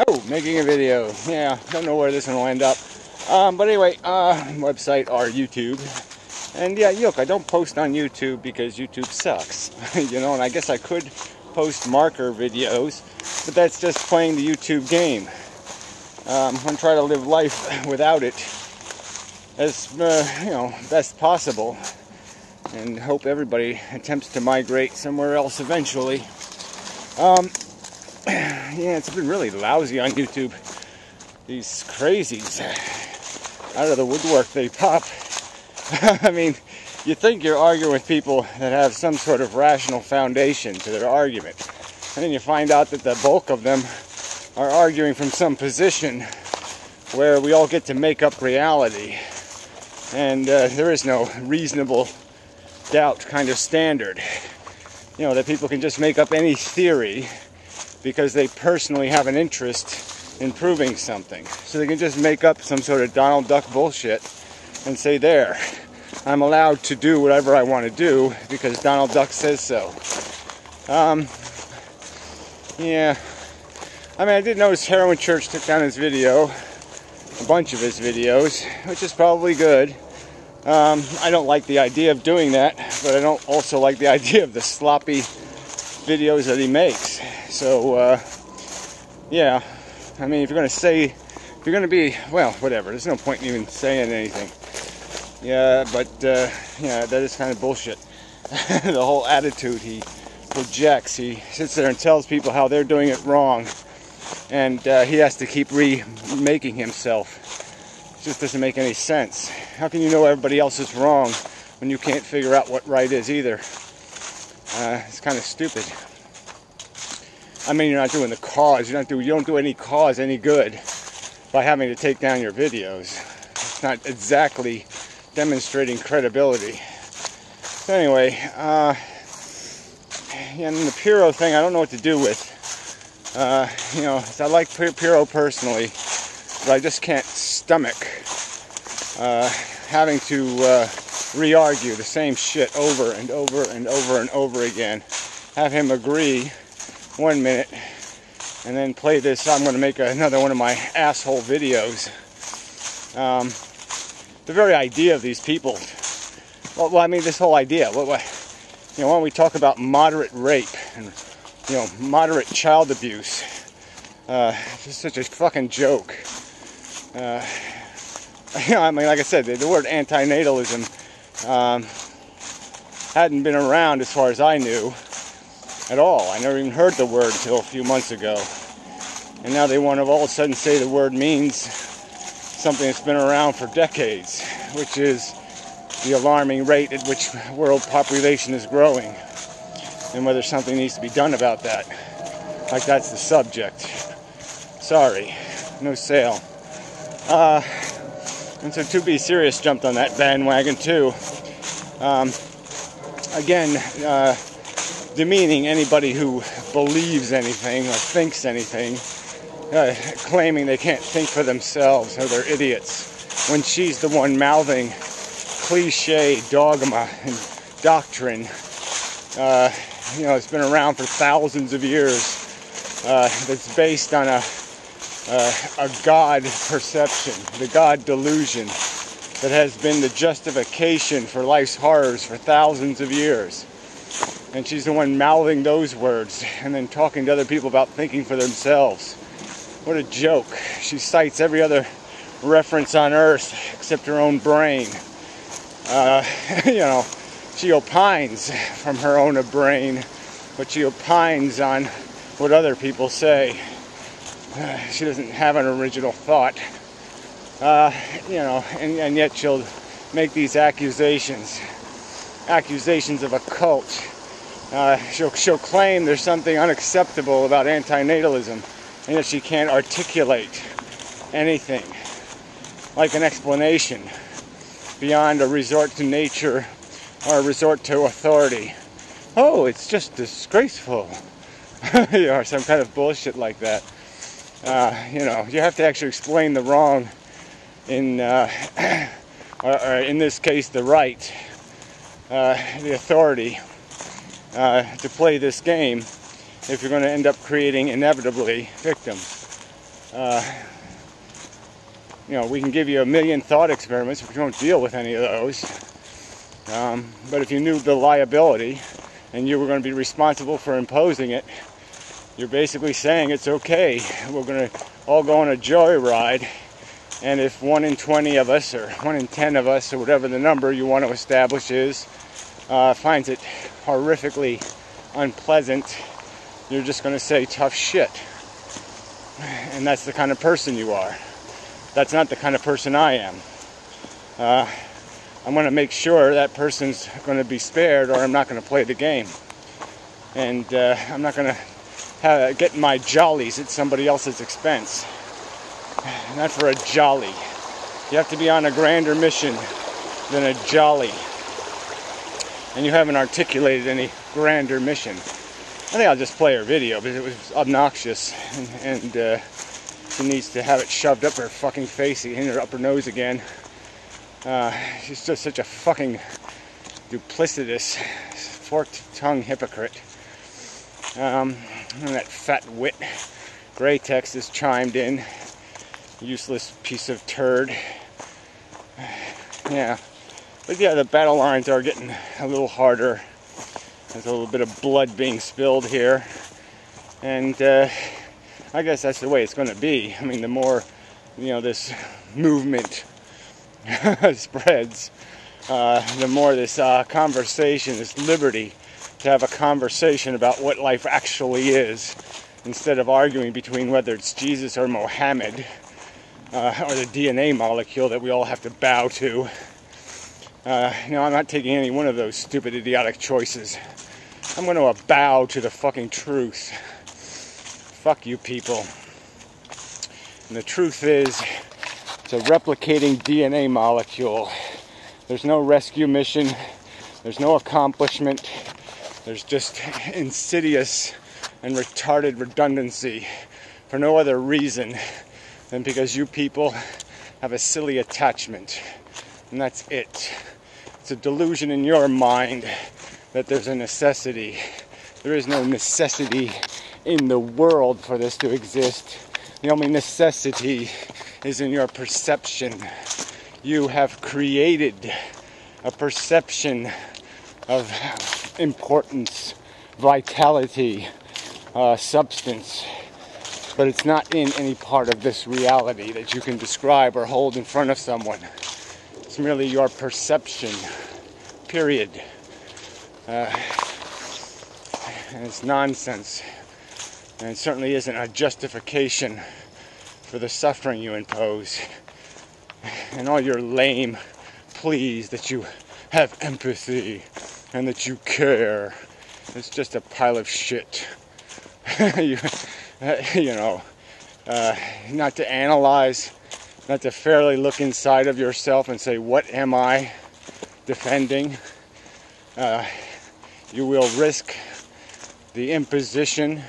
Oh, making a video. Yeah, don't know where this one will end up. But anyway, website or YouTube. And yeah, look, I don't post on YouTube because YouTube sucks. You know, and I guess I could post marker videos, but that's just playing the YouTube game. I'm going to try to live life without it as, you know, best possible. And hope everybody attempts to migrate somewhere else eventually. Yeah, it's been really lousy on YouTube. These crazies, out of the woodwork they pop. I mean, you think you're arguing with people that have some sort of rational foundation to their argument. And then you find out that the bulk of them are arguing from some position where we all get to make up reality. And there is no reasonable doubt kind of standard. You know, that people can just make up any theory because they personally have an interest in proving something. So they can just make up some sort of Donald Duck bullshit and say, there, I'm allowed to do whatever I want to do because Donald Duck says so. Yeah. I mean, I did notice Heroin Church took down his video, a bunch of his videos, which is probably good. I don't like the idea of doing that, but I don't also like the idea of the sloppy videos that he makes. So, yeah, I mean, if you're going to be, well, whatever, there's no point in even saying anything. Yeah, but, yeah, that is kind of bullshit. The whole attitude he projects, he sits there and tells people how they're doing it wrong, and he has to keep remaking himself. It just doesn't make any sense. How can you know everybody else is wrong when you can't figure out what right is either? It's kind of stupid. I mean, you're not doing the cause. You don't do any cause any good by having to take down your videos. It's not exactly demonstrating credibility. So anyway, yeah, and the Piro thing, I don't know what to do with. You know, I like Piro personally, but I just can't stomach having to re-argue the same shit over and over and over and over again. Have him agree 1 minute, and then play this. I'm going to make another one of my asshole videos. The very idea of these people. Well, I mean, this whole idea. You know, why don't we talk about moderate rape and, you know, moderate child abuse? It's such a fucking joke. You know, I mean, like I said, the word antinatalism hadn't been around as far as I knew at all. I never even heard the word until a few months ago. And now they want to all of a sudden say the word means something that's been around for decades, which is the alarming rate at which world population is growing, and whether something needs to be done about that. Like that's the subject. Sorry, no sale. And so 2Be Serious jumped on that bandwagon too. Again, demeaning anybody who believes anything or thinks anything, claiming they can't think for themselves or they're idiots, when she's the one mouthing cliche dogma and doctrine. You know, it's been around for thousands of years. That's based on a God perception, the God delusion, that has been the justification for life's horrors for thousands of years. And she's the one mouthing those words and then talking to other people about thinking for themselves. What a joke. She cites every other reference on earth except her own brain. You know, she opines from her own brain, but she opines on what other people say. She doesn't have an original thought. You know, and yet she'll make these accusations of a cult. She'll claim there's something unacceptable about antinatalism, and yet she can't articulate anything like an explanation beyond a resort to nature or a resort to authority. Oh, it's just disgraceful. You know, or some kind of bullshit like that. You know, you have to actually explain the wrong in, or in this case, the right, the authority, to play this game if you're going to end up creating, inevitably, victims. We can give you a million thought experiments, but we don't deal with any of those. But if you knew the liability and you were going to be responsible for imposing it, you're basically saying it's okay. We're going to all go on a joyride, and if 1 in 20 of us, or 1 in 10 of us, or whatever the number you want to establish is, finds it horrifically unpleasant, you're just going to say tough shit. And that's the kind of person you are. That's not the kind of person I am. I'm going to make sure that person's going to be spared, or I'm not going to play the game. And I'm not going to get my jollies at somebody else's expense. Not for a jolly. You have to be on a grander mission than a jolly. And you haven't articulated any grander mission. I think I'll just play her video because it was obnoxious, and she needs to have it shoved up her fucking face and her up her nose again. She's just such a fucking duplicitous, forked-tongued hypocrite. And that fat wit, Gray Text, has chimed in. Useless piece of turd. Yeah. But yeah, the battle lines are getting a little harder. There's a little bit of blood being spilled here. And I guess that's the way it's going to be. I mean, the more, this movement spreads, the more this conversation, this liberty to have a conversation about what life actually is, instead of arguing between whether it's Jesus or Mohammed, or the DNA molecule that we all have to bow to. I'm not taking any one of those stupid, idiotic choices. I'm going to bow to the fucking truth. Fuck you people. And the truth is, it's a replicating DNA molecule. There's no rescue mission. There's no accomplishment. There's just insidious and retarded redundancy for no other reason than because you people have a silly attachment. And that's it. It's a delusion in your mind that there's a necessity. There is no necessity in the world for this to exist. The only necessity is in your perception. You have created a perception of importance, vitality, substance, but it's not in any part of this reality that you can describe or hold in front of someone. It's merely your perception, period. And it's nonsense. And it certainly isn't a justification for the suffering you impose. And all your lame pleas that you have empathy and that you care. It's just a pile of shit. Not to analyze, not to fairly look inside of yourself and say, what am I defending? You will risk the imposition,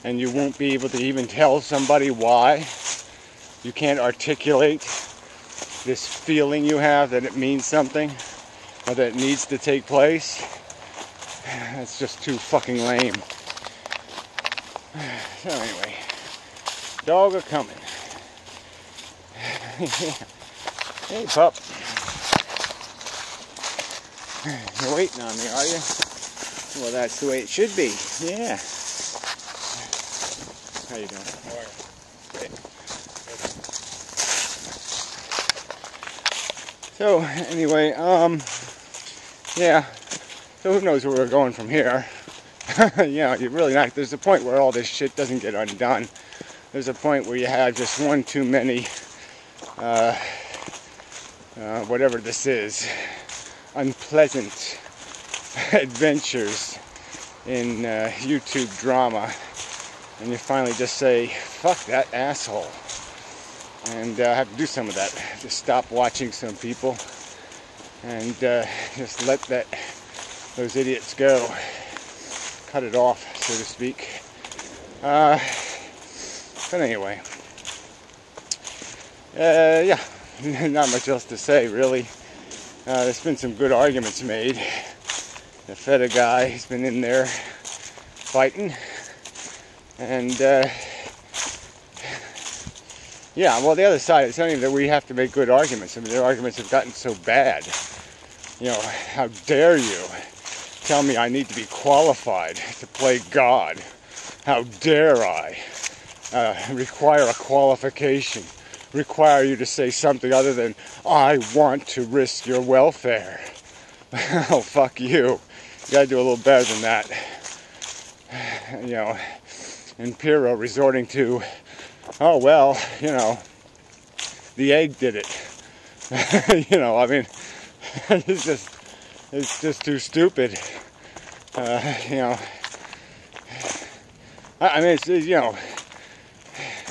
and you won't be able to even tell somebody why. You can't articulate this feeling you have that it means something, or that it needs to take place. That's just too fucking lame. So anyway, dog are coming. Hey, pup. You're waiting on me, are you? Well, that's the way it should be. Yeah. How you doing? How are you? Great. So, anyway, yeah. So who knows where we're going from here? You really not. There's a point where all this shit doesn't get undone. There's a point where you have just one too many, whatever this is, unpleasant adventures in YouTube drama, and you finally just say, fuck that asshole, and I have to do some of that. Just stop watching some people and just let those idiots go. Cut it off, so to speak. But anyway, yeah, not much else to say, really. There's been some good arguments made. The feta guy, he's been in there fighting, and Yeah, well, the other side, it's only that we have to make good arguments. I mean, their arguments have gotten so bad. You know, how dare you tell me I need to be qualified to play God? How dare I require a qualification, require you to say something other than, I want to risk your welfare. Oh, fuck you. You gotta do a little better than that. You know, and Pyrrho resorting to, oh, well, you know, the egg did it. You know, I mean, it's just too stupid. You know, I mean, it's, you know,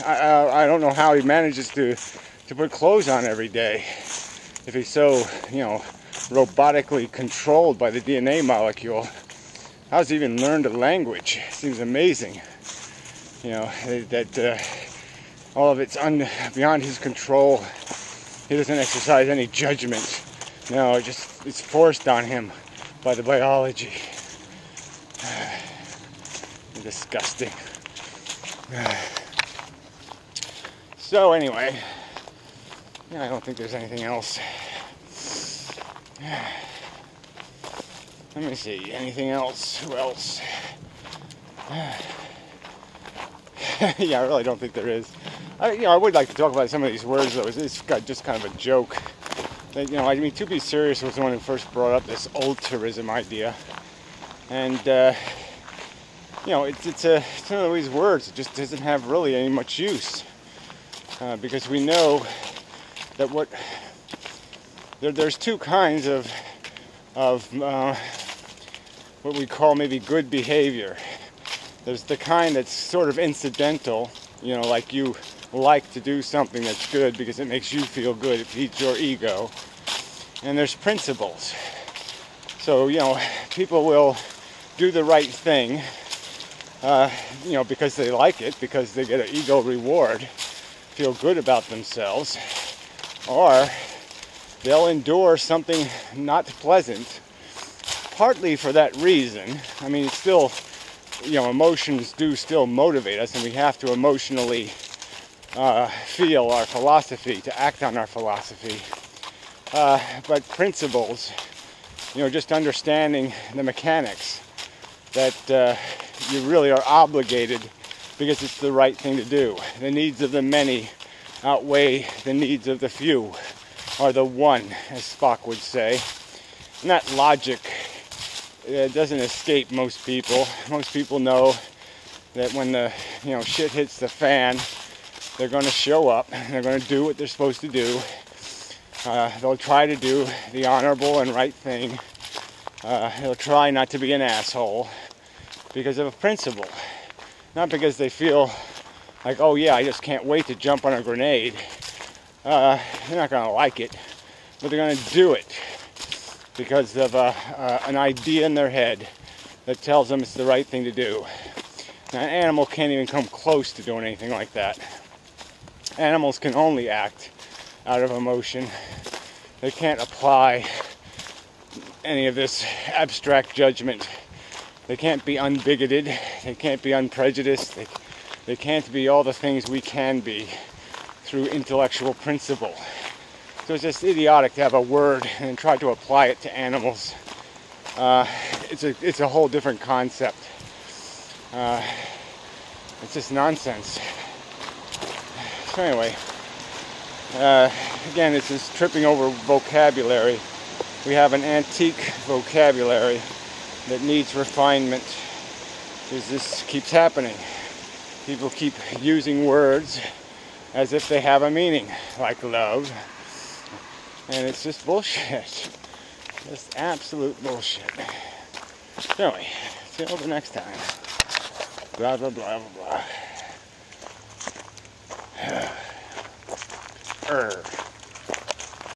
I don't know how he manages to put clothes on every day if he's so, you know, robotically controlled by the DNA molecule. How's he even learned a language? Seems amazing. You know, that all of it's beyond his control. He doesn't exercise any judgment. No, it's forced on him by the biology. Disgusting. So anyway, yeah, I don't think there's anything else. Let me see, anything else? Who else? Yeah, I really don't think there is. You know, I would like to talk about some of these words, though. It's just kind of a joke. You know, I mean, To Be Serious was the one who first brought up this ultrarism idea. And, you know, it's one of these words that just doesn't have really any much use. Because we know that there's two kinds of what we call maybe good behavior. There's the kind that's sort of incidental, you know, like you like to do something that's good because it makes you feel good, it feeds your ego. And there's principles. So, you know, people will do the right thing, you know, because they like it, because they get an ego reward, feel good about themselves, or they'll endure something not pleasant, partly for that reason. I mean, it's still, you know, emotions do still motivate us, and we have to emotionally feel our philosophy, to act on our philosophy. But principles, you know, just understanding the mechanics, that you really are obligated because it's the right thing to do. The needs of the many outweigh the needs of the few, or the one, as Spock would say. And that logic doesn't escape most people. Most people know that when the, you know, shit hits the fan, they're going to show up, and they're going to do what they're supposed to do. They'll try to do the honorable and right thing. They'll try not to be an asshole because of a principle. Not because they feel like, oh yeah, I just can't wait to jump on a grenade. They're not going to like it, but they're going to do it because of an idea in their head that tells them it's the right thing to do. Now, an animal can't even come close to doing anything like that. Animals can only act out of emotion. They can't apply any of this abstract judgment. They can't be unbigoted. They can't be unprejudiced. They can't be all the things we can be through intellectual principle. So it's just idiotic to have a word and try to apply it to animals. It's a whole different concept. It's just nonsense. So anyway, again, it's just tripping over vocabulary. We have an antique vocabulary that needs refinement, because this keeps happening. People keep using words as if they have a meaning, like love, and it's just bullshit. Just absolute bullshit. So anyway, till the next time. Blah, blah, blah, blah, blah.